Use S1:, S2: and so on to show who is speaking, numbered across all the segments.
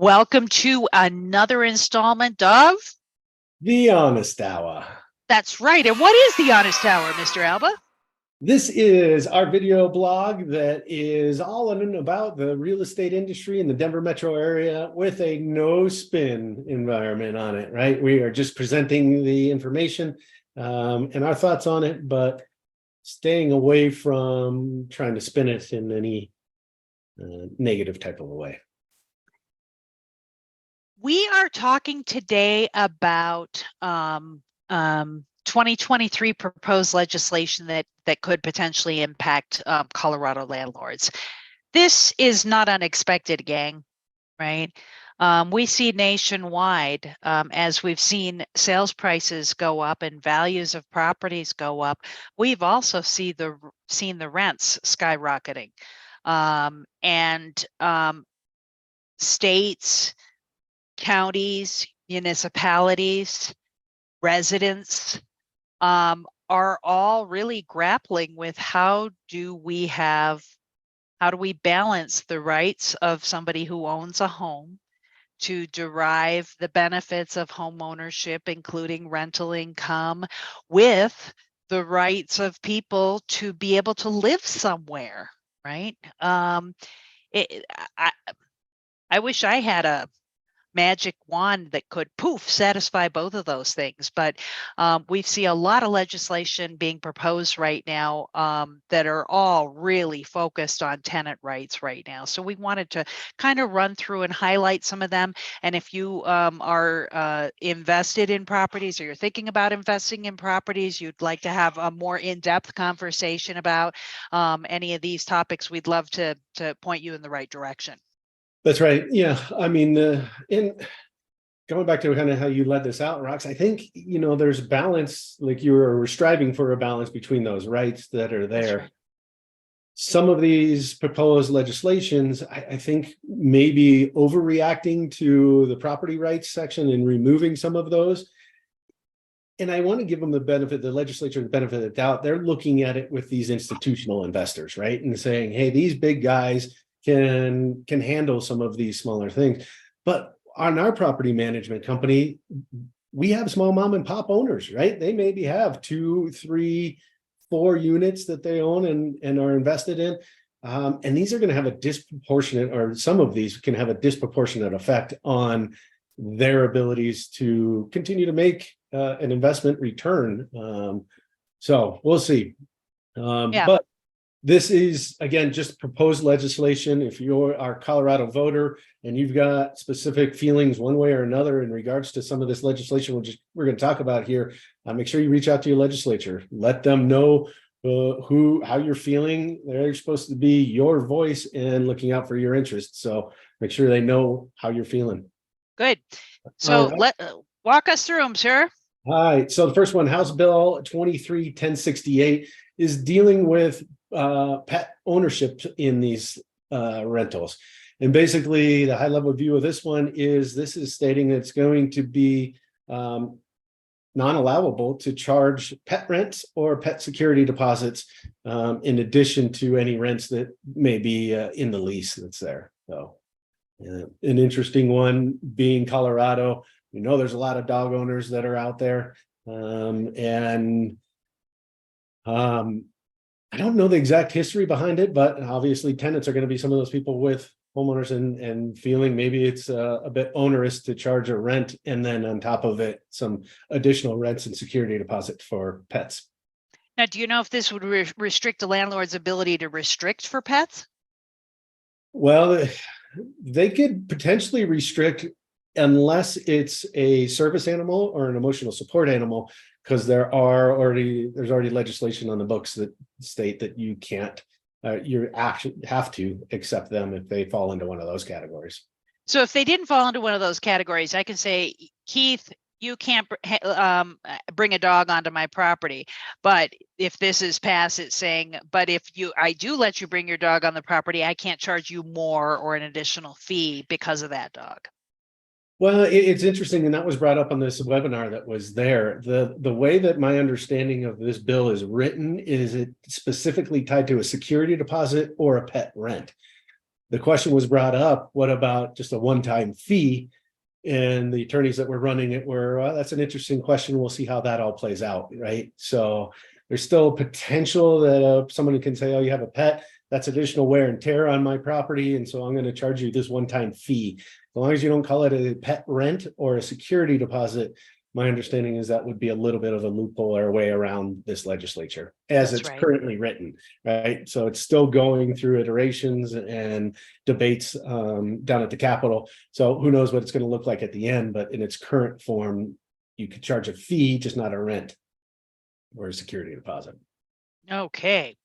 S1: Welcome to another installment of
S2: The Honest Hour.
S1: That's right. And what is the Honest Hour, Mr. Alba?
S2: This is our video blog that is all in and about the real estate industry in the Denver metro area with a no spin environment on it, right? We are just presenting the information and our thoughts on it, but staying away from trying to spin it in any negative type of a way.
S1: We are talking today about 2023 proposed legislation that could potentially impact Colorado landlords. This is not unexpected, gang, right? We see nationwide, as we've seen sales prices go up and values of properties go up, we've also seen the rents skyrocketing. States, counties, municipalities, residents are all really grappling with how do we balance the rights of somebody who owns a home to derive the benefits of home ownership, including rental income, with the rights of people to be able to live somewhere, right? I wish I had a magic wand that could satisfy both of those things, but we see a lot of legislation being proposed right now that are all really focused on tenant rights right now. So we wanted to kind of run through and highlight some of them. And if you are invested in properties, or you're thinking about investing in properties, you'd like to have a more in-depth conversation about any of these topics, we'd love to point you in the right direction.
S2: That's right. Yeah. I mean, in going back to kind of how you led this out, Rox, I think, there's balance, like you were striving for a balance between those rights that are there. Right. Some of these proposed legislations, I think, may be overreacting to the property rights section and removing some of those. And I want to give them the legislature, the benefit of the doubt. They're looking at it with these institutional investors, right? And saying, hey, these big guys can handle some of these smaller things. But on our property management company, we have small mom and pop owners, right? They maybe have 2, 3, 4 units that they own and are invested in. And these are going to have a disproportionate, or some of these can have a disproportionate effect on their abilities to continue to make an investment return. So we'll see. But this is, again, just proposed legislation. If you're our Colorado voter and you've got specific feelings one way or another in regards to some of this legislation we're going to talk about here, make sure you reach out to your legislature. Let them know how you're feeling. They're supposed to be your voice and looking out for your interests. So make sure they know how you're feeling.
S1: Good. So walk us through them, sir.
S2: All right. So the first one, House Bill 23-1068, is dealing with pet ownership in these rentals. And basically the high level view of this one is stating that it's going to be non-allowable to charge pet rents or pet security deposits in addition to any rents that may be in the lease that's there. So an interesting one, being Colorado. There's a lot of dog owners that are out there. I don't know the exact history behind it, but obviously tenants are going to be some of those people with homeowners and feeling maybe it's a bit onerous to charge a rent and then on top of it, some additional rents and security deposit for pets.
S1: Now, do you know if this would restrict a landlord's ability to restrict for pets?
S2: Well, they could potentially restrict unless it's a service animal or an emotional support animal, because there's already legislation on the books that state that you can't, you actually have to accept them if they fall into one of those categories.
S1: So if they didn't fall into one of those categories, I can say, Keith, you can't bring a dog onto my property. But if this is passed, it's saying, but if I do let you bring your dog on the property, I can't charge you more or an additional fee because of that dog.
S2: Well, it's interesting, and that was brought up on this webinar that was there. The way that my understanding of this bill is written is it specifically tied to a security deposit or a pet rent. The question was brought up, what about just a one-time fee? And the attorneys that were running it were, well, that's an interesting question. We'll see how that all plays out, right? So there's still potential that someone can say, oh, you have a pet, that's additional wear and tear on my property, and so I'm going to charge you this one-time fee. As long as you don't call it a pet rent or a security deposit, my understanding is that would be a little bit of a loophole or a way around this legislature as
S1: That's
S2: it's
S1: right.
S2: currently written, right? So it's still going through iterations and debates down at the Capitol. So who knows what it's going to look like at the end, but in its current form, you could charge a fee, just not a rent or a security deposit.
S1: Okay.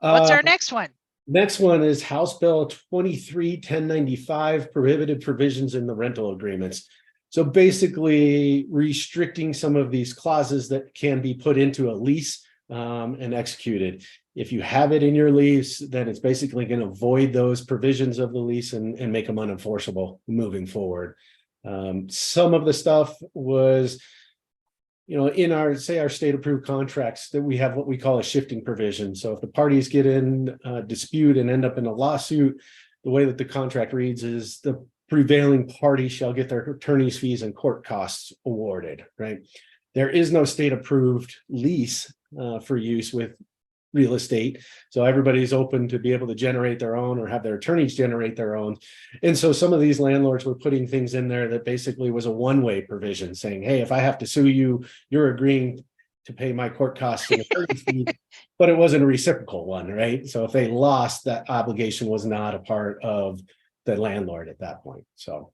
S1: What's our next one?
S2: Next one is House Bill 23-1095, prohibited provisions in the rental agreements. So basically restricting some of these clauses that can be put into a lease and executed. If you have it in your lease, then it's basically going to void those provisions of the lease and make them unenforceable moving forward. Some of the stuff was, in our state approved contracts that we have what we call a shifting provision. So if the parties get in a dispute and end up in a lawsuit, the way that the contract reads is the prevailing party shall get their attorney's fees and court costs awarded, right? There is no state approved lease for use with real estate. So everybody's open to be able to generate their own or have their attorneys generate their own. And so some of these landlords were putting things in there that basically was a one-way provision saying, hey, if I have to sue you, you're agreeing to pay my court costs and attorney's fees, but it wasn't a reciprocal one, right? So if they lost, that obligation was not a part of the landlord at that point. So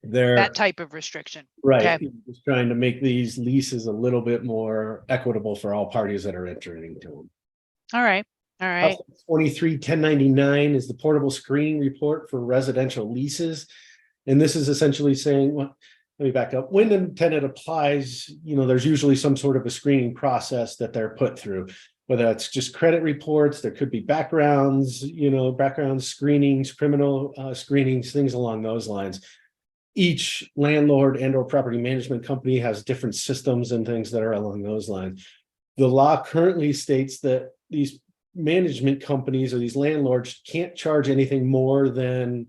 S2: they're
S1: that type of restriction.
S2: Right.
S1: Okay.
S2: Just trying to make these leases a little bit more equitable for all parties that are entering into them.
S1: All right. All right.
S2: 23-1099 is the portable screening report for residential leases. And this is essentially saying, well, let me back up. When a tenant applies, there's usually some sort of a screening process that they're put through, whether that's just credit reports, there could be backgrounds, background screenings, criminal screenings, things along those lines. Each landlord and or property management company has different systems and things that are along those lines. The law currently states that these management companies or these landlords can't charge anything more than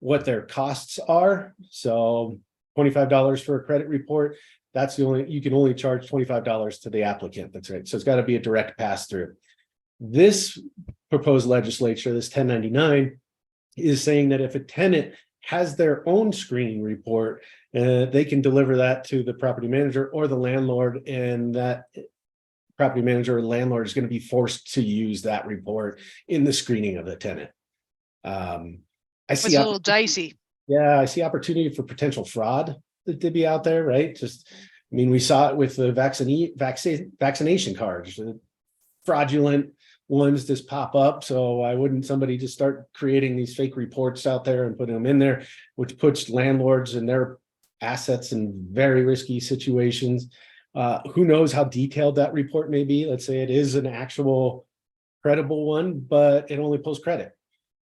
S2: what their costs are. So $25 for a credit report, that's you can only charge $25 to the applicant. That's right. So it's got to be a direct pass through. This proposed legislature, this 1099, is saying that if a tenant has their own screening report, they can deliver that to the property manager or the landlord, and that property manager or landlord is going to be forced to use that report in the screening of the tenant. I see
S1: it's a little dicey.
S2: Yeah, I see opportunity for potential fraud to be out there, right? We saw it with the vaccination cards, fraudulent ones just pop up. So why wouldn't somebody just start creating these fake reports out there and putting them in there, which puts landlords and their assets in very risky situations. Who knows how detailed that report may be? Let's say it is an actual credible one, but it only pulls credit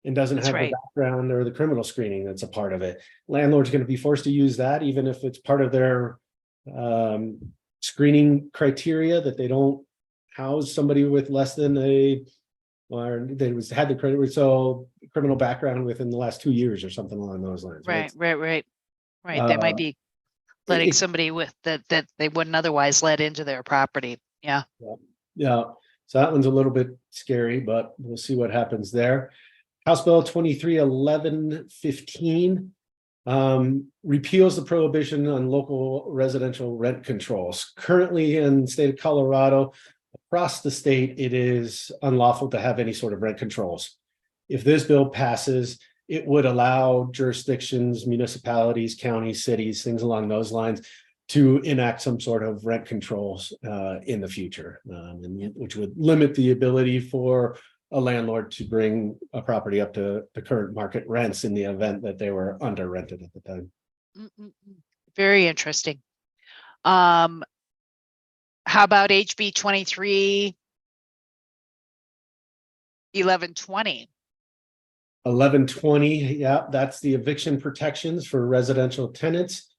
S2: and doesn't have the background or the criminal screening that's a part of it. Landlord's going to be forced to use that, even if it's part of their screening criteria, that they don't house somebody with less than had the credit, so criminal background within the last 2 years or something along those lines.
S1: Right. They might be letting somebody with that they wouldn't otherwise let into their property. Yeah.
S2: So that one's a little bit scary, but we'll see what happens there. House Bill 23-1115 repeals the prohibition on local residential rent controls. Currently in the state of Colorado, across the state, it is unlawful to have any sort of rent controls. If this bill passes, it would allow jurisdictions, municipalities, counties, cities, things along those lines to enact some sort of rent controls in the future, which would limit the ability for a landlord to bring a property up to the current market rents in the event that they were under rented at the time.
S1: Very interesting. How about HB 23-1120?
S2: 1120, yeah, that's the eviction protections for residential tenants.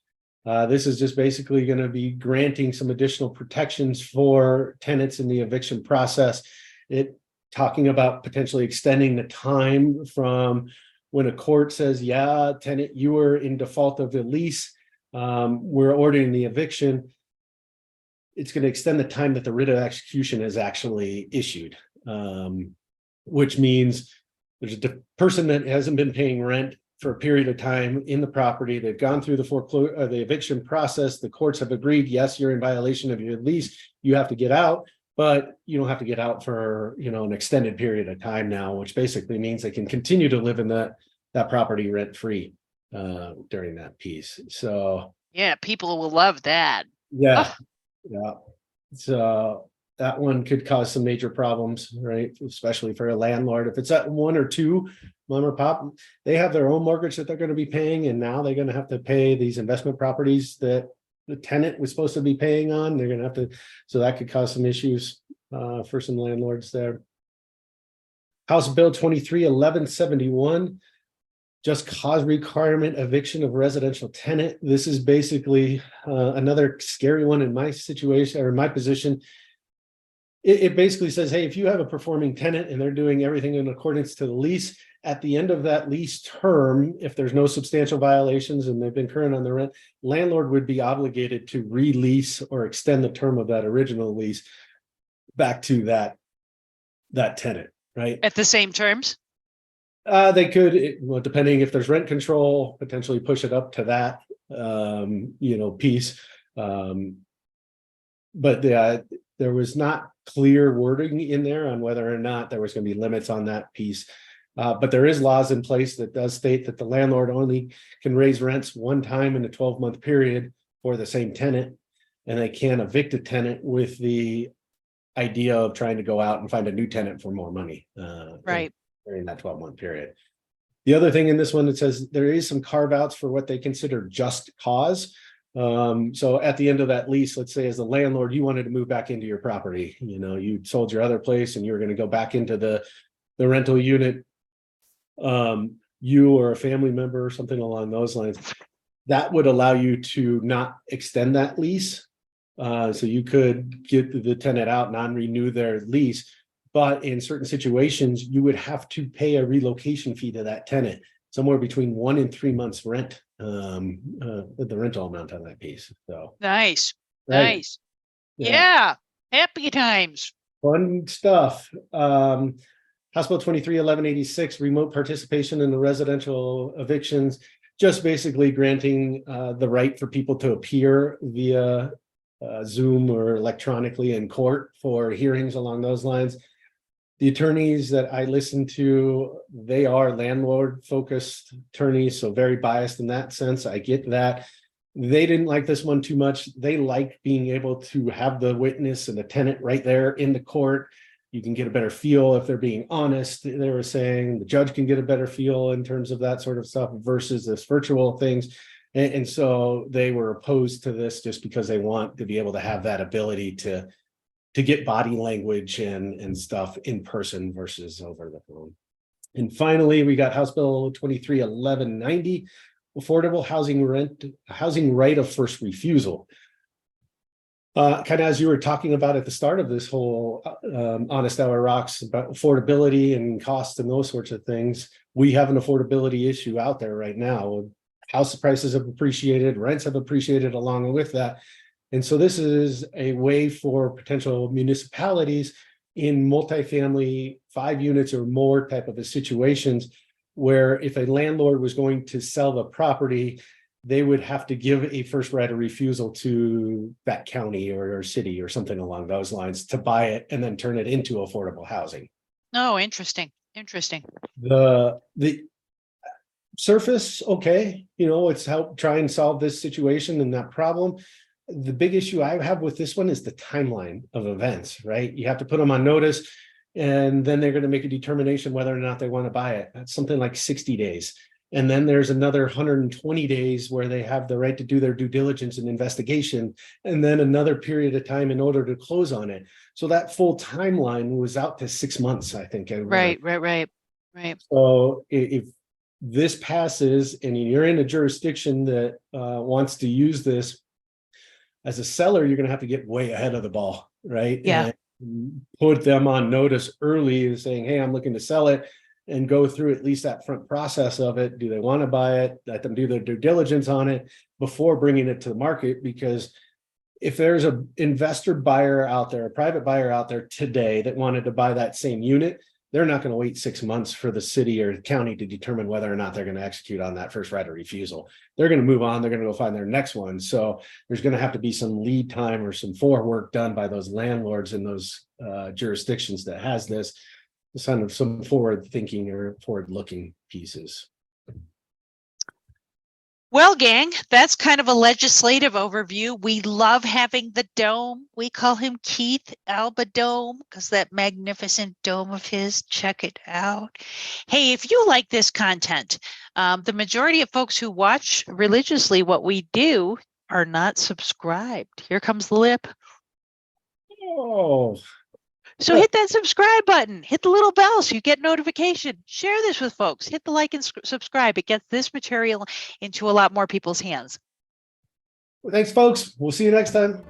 S2: This is just basically going to be granting some additional protections for tenants in the eviction process. Talking about potentially extending the time from when a court says, yeah, tenant, you were in default of the lease, we're ordering the eviction, it's going to extend the time that the writ of execution is actually issued, which means there's a person that hasn't been paying rent for a period of time in the property. They've gone through the eviction process. The courts have agreed, yes, you're in violation of your lease. You have to get out, but you don't have to get out for, an extended period of time now, which basically means they can continue to live in that property rent free during that piece. So
S1: yeah, people will love that.
S2: yeah,
S1: Oh,
S2: yeah. So that one could cause some major problems, right? Especially for a landlord. If it's at one or two mom or pop, they have their own mortgage that they're going to be paying, and now they're going to have to pay these investment properties that the tenant was supposed to be paying on. They're going to have to, so that could cause some issues for some landlords there. House Bill 23-1171, just cause requirement eviction of residential tenant. This is basically another scary one in my situation or my position. It basically says, hey, if you have a performing tenant and they're doing everything in accordance to the lease, at the end of that lease term, if there's no substantial violations and they've been current on the rent, landlord would be obligated to release or extend the term of that original lease back to that tenant, right?
S1: at the same terms?
S2: They could, well, depending if there's rent control, potentially push it up to that, piece. But there was not clear wording in there on whether or not there was going to be limits on that piece. But there is laws in place that does state that the landlord only can raise rents one time in a 12-month period for the same tenant, and they can evict a tenant with the idea of trying to go out and find a new tenant for more money.
S1: Right.
S2: During that 12-month period. The other thing in this one, it says there is some carve outs for what they consider just cause. So at the end of that lease, let's say as the landlord, you wanted to move back into your property, you sold your other place and you were going to go back into the rental unit. You or a family member or something along those lines, that would allow you to not extend that lease. So you could get the tenant out, non-renew their lease. But in certain situations, you would have to pay a relocation fee to that tenant, somewhere between 1 and 3 months rent, the rental amount on that piece. So
S1: Nice.
S2: right.
S1: Nice. Yeah. Happy times.
S2: Fun stuff. House Bill 23-1186, remote participation in the residential evictions, just basically granting the right for people to appear via Zoom or electronically in court for hearings along those lines. The attorneys that I listen to, they are landlord focused attorneys, so very biased in that sense. I get that. They didn't like this one too much. They like being able to have the witness and the tenant right there in the court. You can get a better feel if they're being honest. They were saying the judge can get a better feel in terms of that sort of stuff versus this virtual things. And so they were opposed to this just because they want to be able to have that ability to get body language and stuff in person versus over the phone. And finally, we got House Bill 23-1190, affordable housing right of first refusal. Kind of as you were talking about at the start of this whole Honest Hour Rocks about affordability and cost and those sorts of things, we have an affordability issue out there right now. House prices have appreciated, rents have appreciated along with that. And so this is a way for potential municipalities in multifamily 5 units or more type of situations where if a landlord was going to sell the property, they would have to give a first right of refusal to that county or city or something along those lines to buy it and then turn it into affordable housing.
S1: Oh, interesting. Interesting.
S2: The surface, okay, it's helped try and solve this situation and that problem. The big issue I have with this one is the timeline of events, right? You have to put them on notice and then they're going to make a determination whether or not they want to buy it. That's something like 60 days. And then there's another 120 days where they have the right to do their due diligence and investigation, and then another period of time in order to close on it. So that full timeline was out to 6 months, I think.
S1: Right.
S2: So if this passes and you're in a jurisdiction that wants to use this, as a seller, you're going to have to get way ahead of the ball, right?
S1: Yeah.
S2: And put them on notice early saying, hey, I'm looking to sell it. and go through at least that front process of it. Do they want to buy it? Let them do their due diligence on it before bringing it to the market. Because if there's an investor buyer out there, a private buyer out there today that wanted to buy that same unit, they're not going to wait 6 months for the city or county to determine whether or not they're going to execute on that first right of refusal. They're going to move on. They're going to go find their next one. So there's going to have to be some lead time or some forework done by those landlords in those jurisdictions that has this kind of some forward thinking or forward looking pieces.
S1: Well, gang, that's kind of a legislative overview. We love having the dome. We call him Keith Alba Dome because that magnificent dome of his, check it out. Hey, if you like this content, the majority of folks who watch religiously what we do are not subscribed. Here comes the lip.
S2: Oh,
S1: So hit that subscribe button, hit the little bell so you get notification. Share this with folks. Hit the like and subscribe. It gets this material into a lot more people's hands.
S2: well, thanks, folks. We'll see you next time.